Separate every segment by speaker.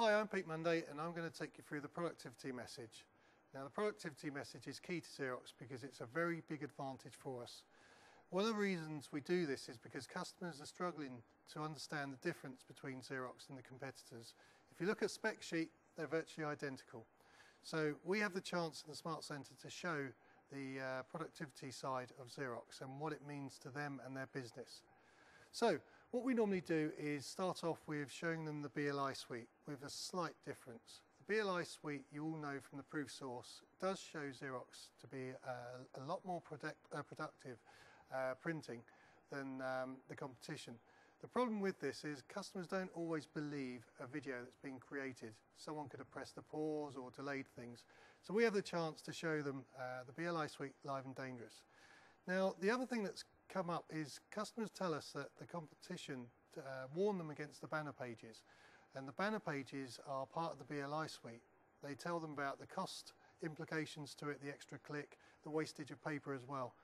Speaker 1: Hi, I'm Pete Monday and I'm going to take you through the productivity message. Now the productivity message is key to Xerox because it's a very big advantage for us. One of the reasons we do this is because customers are struggling to understand the difference between Xerox and the competitors. If you look at spec sheet, they're virtually identical. So we have the chance in the Smart Centre to show the productivity side of Xerox and what it means to them and their business. So what we normally do is start off with showing them the BLI suite with a slight difference. The BLI suite, you all know from the proof source, does show Xerox to be a lot more productive printing than the competition. The problem with this is customers don't always believe a video that's been created. Someone could have pressed the pause or delayed things. So we have the chance to show them the BLI suite live and dangerous. Now the other thing that's come up is customers tell us that the competition warn them against the banner pages, and the banner pages are part of the BLI suite. They tell them about the cost implications to it, the extra click, the wastage of paper as well.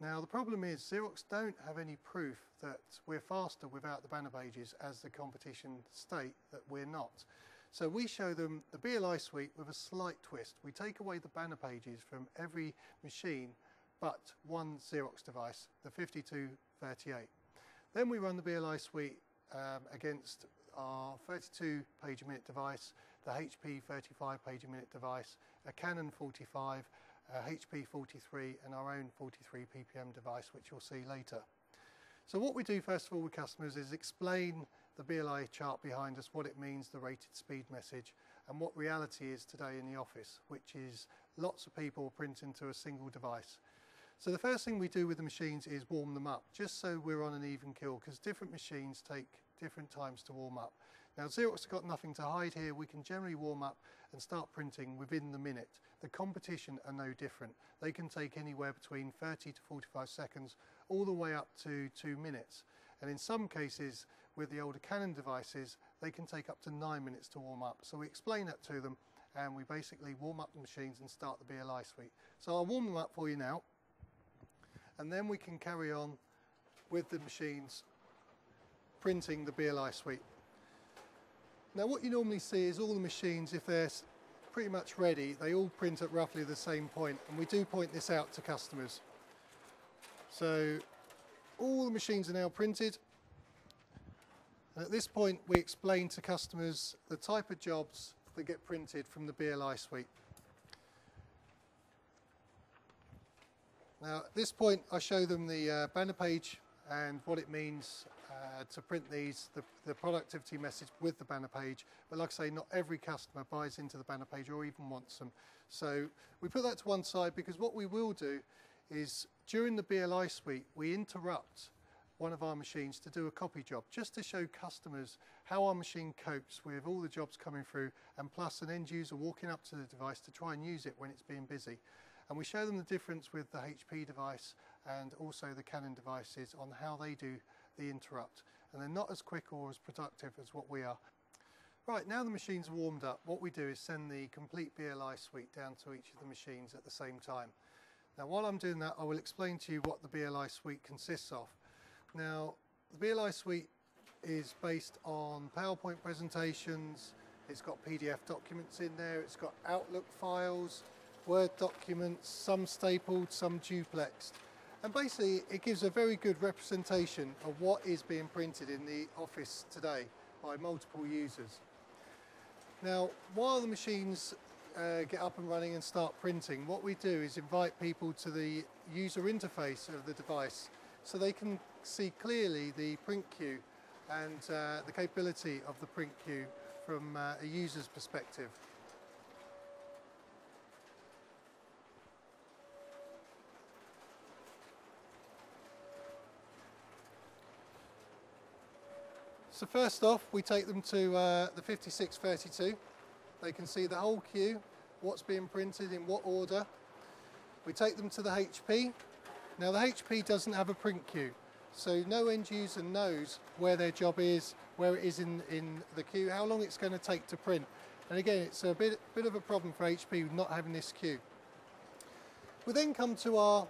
Speaker 1: Now the problem is Xerox don't have any proof that we're faster without the banner pages, as the competition state that we're not. So we show them the BLI suite with a slight twist. We take away the banner pages from every machine but one Xerox device, the 5238. Then we run the BLI suite against our 32 page a minute device, the HP 35 page a minute device, a Canon 45, a HP 43 and our own 43 ppm device, which you'll see later. So what we do first of all with customers is explain the BLI chart behind us, what it means, the rated speed message, and what reality is today in the office, which is lots of people print into a single device. So the first thing we do with the machines is warm them up, just so we're on an even keel, because different machines take different times to warm up. Now Xerox has got nothing to hide here. We can generally warm up and start printing within the minute. The competition are no different. They can take anywhere between 30 to 45 seconds all the way up to 2 minutes. And in some cases with the older Canon devices, they can take up to 9 minutes to warm up. So we explain that to them and we basically warm up the machines and start the BLI suite. So I'll warm them up for you now, and then we can carry on with the machines printing the BLI suite. Now what you normally see is all the machines, if they're pretty much ready, they all print at roughly the same point, and we do point this out to customers. So all the machines are now printed, and at this point we explain to customers the type of jobs that get printed from the BLI suite. Now at this point I show them the banner page and what it means to print these, the productivity message with the banner page. But like I say, not every customer buys into the banner page or even wants them. So we put that to one side, because what we will do is during the BLI suite we interrupt one of our machines to do a copy job, just to show customers how our machine copes with all the jobs coming through, and plus an end user walking up to the device to try and use it when it's being busy. And we show them the difference with the HP device and also the Canon devices on how they do the interrupt. And they're not as quick or as productive as what we are. Right, now the machines are warmed up, what we do is send the complete BLI suite down to each of the machines at the same time. Now while I'm doing that, I will explain to you what the BLI suite consists of. Now the BLI suite is based on PowerPoint presentations, it's got PDF documents in there, it's got Outlook files, Word documents, some stapled, some duplexed. And basically it gives a very good representation of what is being printed in the office today by multiple users. Now while the machines get up and running and start printing, what we do is invite people to the user interface of the device so they can see clearly the print queue and the capability of the print queue from a user's perspective. So first off, we take them to the 5632. They can see the whole queue, what's being printed in what order. We take them to the HP. Now the HP doesn't have a print queue, so no end user knows where their job is, where it is in the queue, how long it's going to take to print. And again, it's a bit of a problem for HP with not having this queue. We then come to our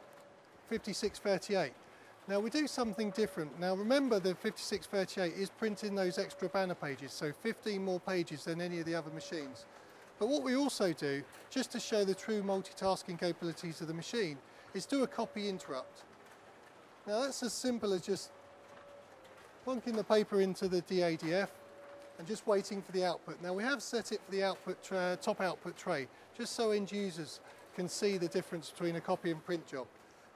Speaker 1: 5638. Now we do something different. Now remember, the 5638 is printing those extra banner pages, so 15 more pages than any of the other machines. But what we also do, just to show the true multitasking capabilities of the machine, is do a copy interrupt. Now that's as simple as just plonking the paper into the DADF and just waiting for the output. Now we have set it for the output top output tray, just so end users can see the difference between a copy and print job.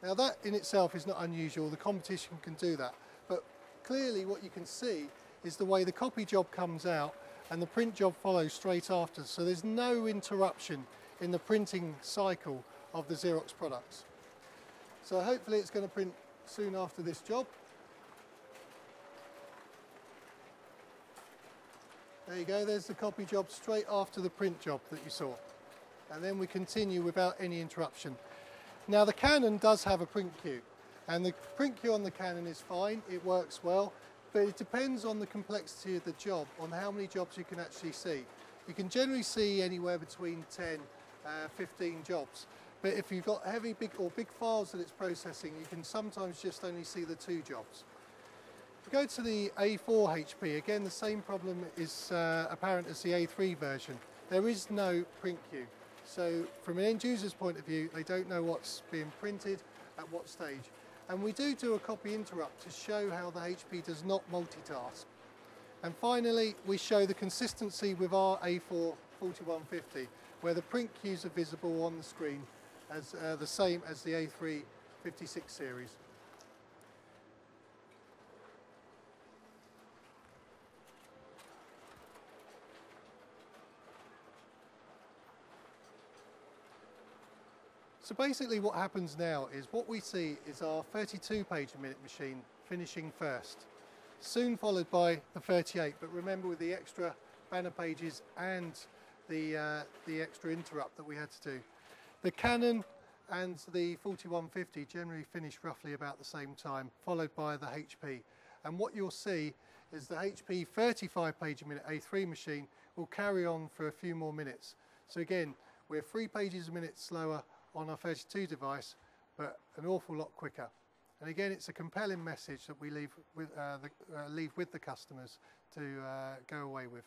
Speaker 1: Now that in itself is not unusual, the competition can do that, but clearly what you can see is the way the copy job comes out and the print job follows straight after, so there's no interruption in the printing cycle of the Xerox products. So hopefully it's going to print soon after this job. There you go, there's the copy job straight after the print job that you saw. And then we continue without any interruption. Now the Canon does have a print queue, and the print queue on the Canon is fine, it works well, but it depends on the complexity of the job, on how many jobs you can actually see. You can generally see anywhere between 10, 15 jobs, but if you've got heavy big files that it's processing, you can sometimes just only see the 2 jobs. If we go to the A4 HP, again the same problem is apparent as the A3 version. There is no print queue. So from an end user's point of view, they don't know what's being printed at what stage. And we do a copy interrupt to show how the HP does not multitask. And finally, we show the consistency with our A4 4150, where the print queues are visible on the screen as the same as the A3 56 series. So basically what happens now is what we see is our 32 page a minute machine finishing first, soon followed by the 38, but remember with the extra banner pages and the extra interrupt that we had to do. The Canon and the 4150 generally finish roughly about the same time, followed by the HP. And what you'll see is the HP 35 page a minute A3 machine will carry on for a few more minutes. So again, we're 3 pages a minute slower on our 32 device, but an awful lot quicker. And again, it's a compelling message that we leave with the customers to go away with.